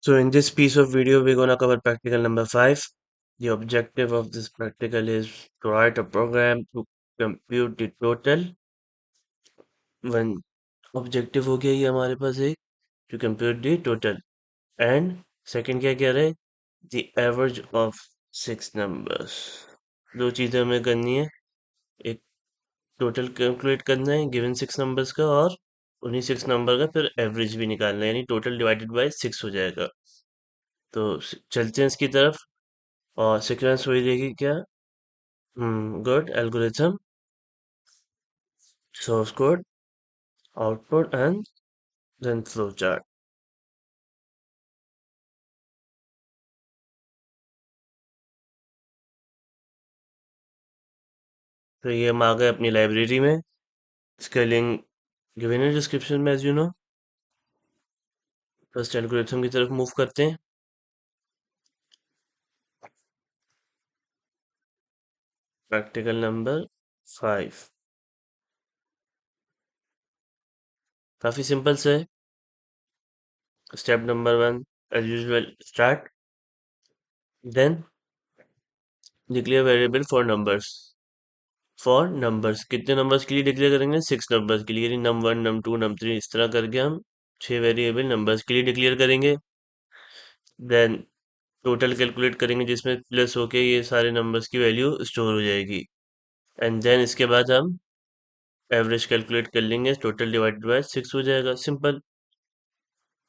So in this piece of video, we're gonna cover practical number 5. The objective of this practical is to write a program to compute the total. One objective हो गया ये हमारे पास एक to compute the total. And second क्या कह रहे हैं? The average of 6 numbers. दो चीजें हमें करनी है. एक टोटल कैलकुलेट करना है गिवन 6 नंबर्स का और उन्हीं 6 नंबर का फिर एवरेज भी निकालना है यानी टोटल डिवाइडेड बाय 6 हो जाएगा. तो चलते हैं इसकी तरफ और सीक्वेंस वही रहेगी क्या. Good algorithm source code output and then flow chart. तो ये हम आ गए अपनी लाइब्रेरी में. इसका लिंक गिवन है डिस्क्रिप्शन में as you know. First algorithm की तरफ मूव करते हैं. प्रैक्टिकल नंबर 5 काफी सिंपल से है. Step number 1 as usual start. Then declare variable for numbers कितने नंबर्स के लिए डिक्लेयर करेंगे 6 नंबर्स के लिए यानी num1 num2 num3 इस तरह करके हम 6 वेरिएबल नंबर्स के लिए डिक्लेयर करेंगे. देन टोटल कैलकुलेट करेंगे जिसमें प्लस होके ये सारे नंबर्स की वैल्यू स्टोर हो जाएगी. एंड देन इसके बाद हम एवरेज कैलकुलेट कर लेंगे टोटल डिवाइडेड बाय 6 हो जाएगा. सिंपल.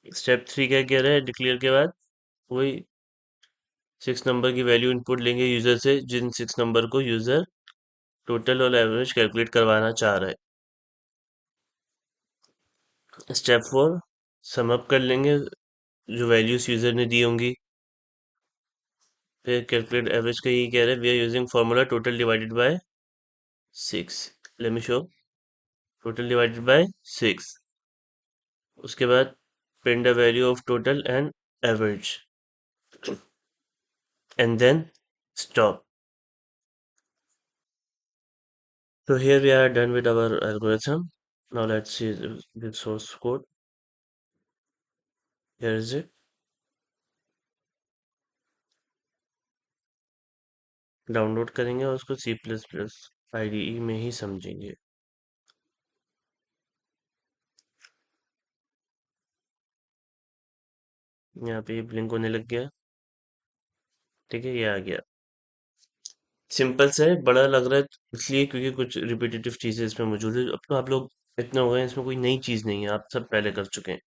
स्टेप 3 क्या कह रहा है डिक्लेयर के बाद वही 6 नंबर की वैल्यू इनपुट लेंगे यूजर से जिन 6 नंबर को यूजर टोटल और एवरेज कैलकुलेट करवाना चाह रहा है. स्टेप 4 सम अप कर लेंगे जो वैल्यूज यूजर ने दी होंगी. फिर कैलकुलेट एवरेज का ये कह रहा है we are using formula total divided by 6. Let me show. Total divided by 6. उसके बाद print the value of total and average and then stop. So here we are done with our algorithm. Now let's see the source code. Here is it. Download करेंगे और उसको C++ IDE में ही समझेंगे. यहाँ पे ये ब्लिंक होने लग गया. ठीक है ये आ गया. सिंपल से बड़ा लग रहा है इसलिए क्योंकि कुछ रिपीटेटिव चीजें इसमें मौजूद है. अब तो आप लोग इतना हो गए इसमें कोई नई चीज नहीं है आप सब पहले कर चुके हैं.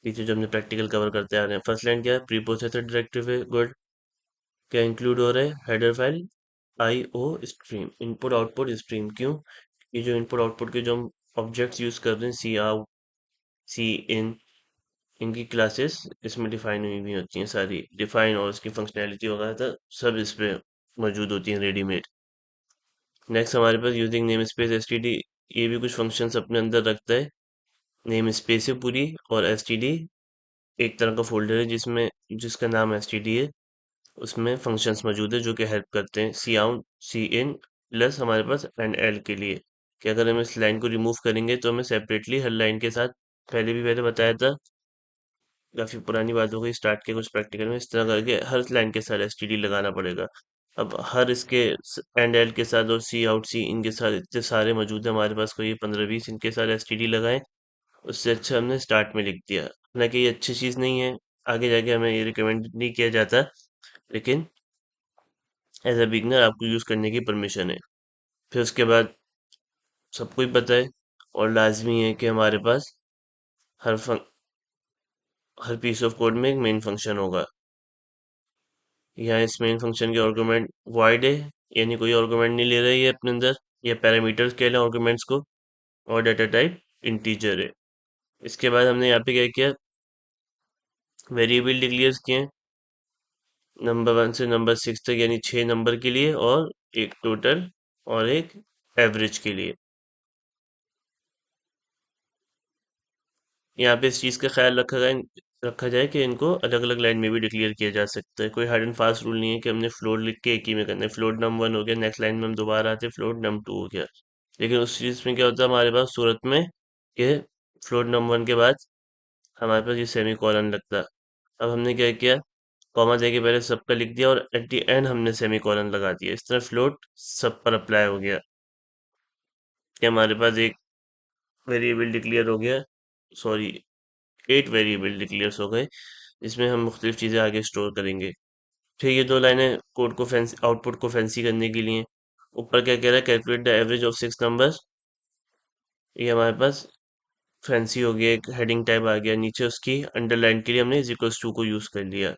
पीछे जो हमने प्रैक्टिकल कवर करते आ रहे हैं. फर्स्ट लाइन क्या है प्रीप्रोसेसर डायरेक्टिव है. गुड. क्या इंक्लूड हो रहा है header file IO stream input output stream. क्यों ये जो इनपुट आउटपुट के जो हम ऑब्जेक्ट्स यूज कर रहे हैं सी आउट सी इन इनकी क्लासेस इसमें डिफाइन हुई हुई होती हैं सारी. डिफाइन और उसकी फंक्शनैलिटी वगैरह सब इस पे मौजूद होती हैं रेडीमेड. नेक्स्ट हमारे पास यूजिंग नेम स्पेस STD. ये भी कुछ फंक्शंस अपने अंदर रखता है. नेम स्पेस है पूरी और STD एक तरह का फोल्डर है जिसमें जिसका नाम STD है. उसमें फंक्शंस मौजूद है जो कि हेल्प करते हैं सी आउट सी इन प्लस हमारे पास एंड एल के लिए कि अगर हम इस लाइन को रिमूव करेंगे तो हमें सेपरेटली हर लाइन के साथ पहले भी मैंने बताया था. काफी पुरानी बात हो गई स्टार्ट के कुछ प्रैक्टिकल में इस तरह करके हर लाइन के साथ STD लगाना पड़ेगा. अब हर इसके एंड एल के साथ और सी आउट सी इनके साथ इतने सारे मौजूद है हमारे पास कोई 15-20 इनके साथ STD लगाएं. उससे अच्छा हमने स्टार्ट में लिख दिया. हालांकि ये अच्छी चीज नहीं है आगे जाके हमें ये रिकमेंड नहीं किया जाता लेकिन एज अ बिगनर आपको यूज करने की परमिशन है. फिर उसके बाद सबको ही पता है और लाजमी है कि हमारे पास हर हर पीस ऑफ कोड में एक मेन फंक्शन होगा. यहाँ इस मेन फंक्शन के आर्गुमेंट void है यानी कोई आर्गुमेंट नहीं ले रहा है ये अपने अंदर. ये पैरामीटर्स के लिए आर्गुमेंट्स को और डाटा टाइप इंटीजर है. इसके बाद हमने यहाँ पे क्या किया वेरिएबल डिक्लेयर किए नंबर 1 से नंबर 6 तक यानी 6 नंबर के लिए और एक टोटल और एक एवरेज के लिए. यहाँ पे इस चीज़ का ख्याल रखा जाए कि इनको अलग अलग लाइन में भी डिक्लेयर किया जा सकता है. कोई हार्ड एंड फास्ट रूल नहीं है कि हमने फ्लोट लिख के एक ही में करना है. फ्लोट num1 हो गया नेक्स्ट लाइन में हम दोबारा आते फ्लोट num2 हो गया. लेकिन उस चीज़ में क्या होता है हमारे पास सूरत में कि फ्लोट num1 के बाद हमारे पास ये सेमी कॉलन लगता. अब हमने क्या किया, कॉमा दे के पहले सबका लिख दिया और एट द एंड हमने सेमी कॉलन लगा दिया। इस तरह फ्लोट सब पर अप्लाई हो गया कि हमारे पास एक वेरिएबल डिक्लेयर हो गया, सॉरी 8 वेरिएबल डिक्लेयर्स हो गए, जिसमें हम मुख्तलिफ चीज़ें आगे स्टोर करेंगे। फिर ये दो लाइनें कोड को फैंसी, आउटपुट को फैंसी करने के लिए। ऊपर क्या कह रहा है, calculate the average of 6 numbers. ये हमारे पास फैंसी हो गया, एक हेडिंग टाइप आ गया। नीचे उसकी अंडरलाइन के लिए हमने इज इक्वल्स टू को यूज कर लिया।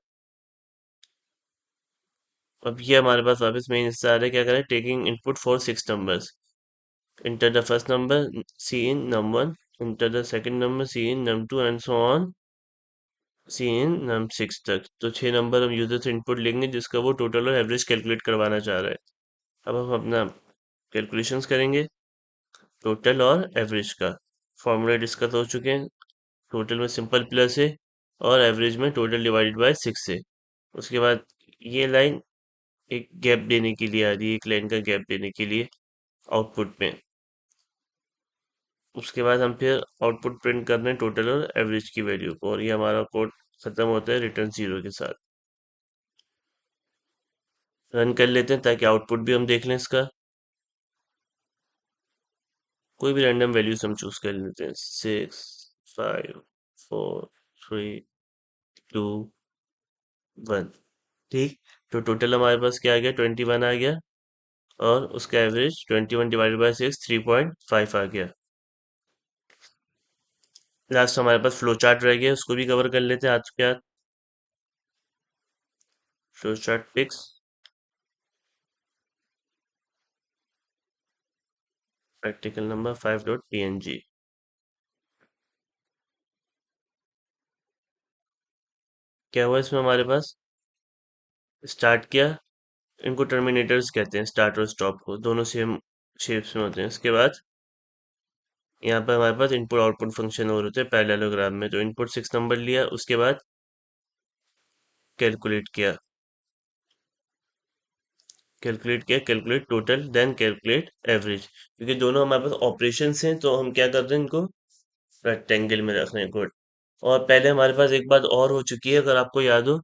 अब ये हमारे पास वापस मेन हिस्सा आ रहा है, क्या करें, taking input for 6 numbers. Enter the first number, cin num1, enter the second number, cin num2 and so on, cin num6 तक। तो 6 नंबर हम यूजर से इनपुट लेंगे जिसका वो टोटल और एवरेज कैलकुलेट करवाना चाह रहा है। अब हम अपना कैलकुलेशंस करेंगे टोटल और एवरेज का। फॉर्मूला डिस्कस हो चुके हैं। टोटल में सिंपल प्लस है और एवरेज में टोटल डिवाइडेड बाय 6 है। उसके बाद ये लाइन एक गैप देने के लिए आ रही है, एक लाइन का गैप देने के लिए आउटपुट में। उसके बाद हम फिर आउटपुट प्रिंट कर रहे हैं टोटल और एवरेज की वैल्यू को, और ये हमारा कोड खत्म होता है रिटर्न 0 के साथ। रन कर लेते हैं ताकि आउटपुट भी हम देख लें इसका। कोई भी रैंडम वैल्यूज हम चूज कर लेते हैं, 6, 5, 4, 3, 2, 1। ठीक। तो टोटल हमारे पास क्या आ गया, 21 आ गया, और उसका एवरेज 21 डिवाइडेड बाय 6, 3.5 आ गया। लास्ट हमारे पास फ्लो चार्ट रह गया, उसको भी कवर कर लेते हैं आज के आज। Flow chart pics, practical number 5.png। क्या हुआ इसमें, हमारे पास स्टार्ट किया, इनको टर्मिनेटर्स कहते हैं, स्टार्ट और स्टॉप को, दोनों सेम शेप्स में होते हैं। उसके बाद यहाँ पर हमारे पास इनपुट आउटपुट फंक्शन और होते हैं पैरेललोग्राम में। तो इनपुट 6 नंबर लिया, उसके बाद कैलकुलेट किया, calculate total, then calculate average. क्योंकि दोनों हमारे पास ऑपरेशंस हैं तो हम क्या कर रहे हैं, इनको रेक्टेंगल में रख रहे हैं। गुड। और पहले हमारे पास एक बात और हो चुकी है, अगर आपको याद हो,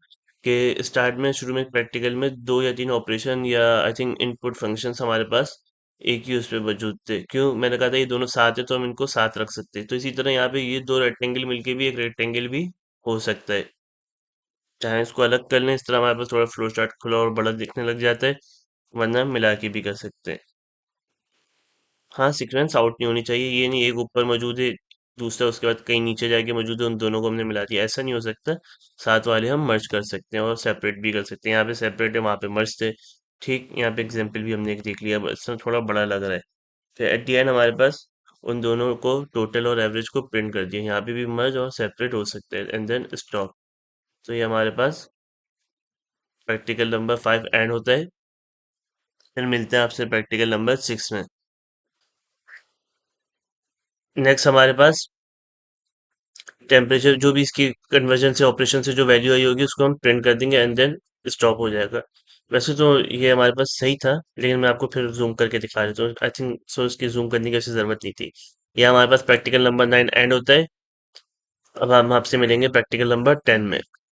कि स्टार्ट में शुरू में प्रैक्टिकल में 2 या 3 ऑपरेशन या आई थिंक इनपुट फंक्शंस हमारे पास एक ही उस पे मौजूद थे। क्यों, मैंने कहा था ये दोनों साथ है तो हम इनको साथ रख सकते हैं। तो इसी तरह यहाँ पे ये दो रेक्टेंगल मिलके भी एक रेक्टेंगल भी हो सकता है। चाहे इसको अलग कर लें, इस तरह हमारे पास थोड़ा फ्लो चार्ट खुला और बड़ा दिखने लग जाता है, वरना हम मिला के भी कर सकते हैं। हाँ, सीक्वेंस आउट नहीं होनी चाहिए, ये नहीं एक ऊपर मौजूद है, दूसरा उसके बाद कहीं नीचे जाके मौजूद है, उन दोनों को हमने मिला दिया, ऐसा नहीं हो सकता। साथ वाले हम मर्ज कर सकते हैं और सेपरेट भी कर सकते हैं। यहाँ पे सेपरेट है, वहाँ पे मर्ज थे। ठीक, यहाँ पे एग्जाम्पल भी हमने एक देख लिया, बस इसमें थोड़ा बड़ा लग रहा है। फिर एट द एंड हमारे पास उन दोनों को टोटल और एवरेज को प्रिंट कर दिया। यहाँ पे भी मर्ज और सेपरेट हो सकते हैं, एंड देन स्टॉप। तो ये हमारे पास प्रैक्टिकल नंबर 5 एंड होता है। फिर मिलते हैं आपसे प्रैक्टिकल नंबर 6 में। नेक्स्ट हमारे पास टेम्परेचर, जो भी इसकी कन्वर्जन से ऑपरेशन से जो वैल्यू आई होगी उसको हम प्रिंट कर देंगे, एंड देन स्टॉप हो जाएगा। वैसे तो ये हमारे पास सही था, लेकिन मैं आपको फिर जूम करके दिखा देता हूँ। आई थिंक सो इसकी जूम करने की ऐसी जरूरत नहीं थी। ये हमारे पास प्रैक्टिकल नंबर 9 एंड होता है। अब हम आपसे मिलेंगे प्रैक्टिकल नंबर 10 में।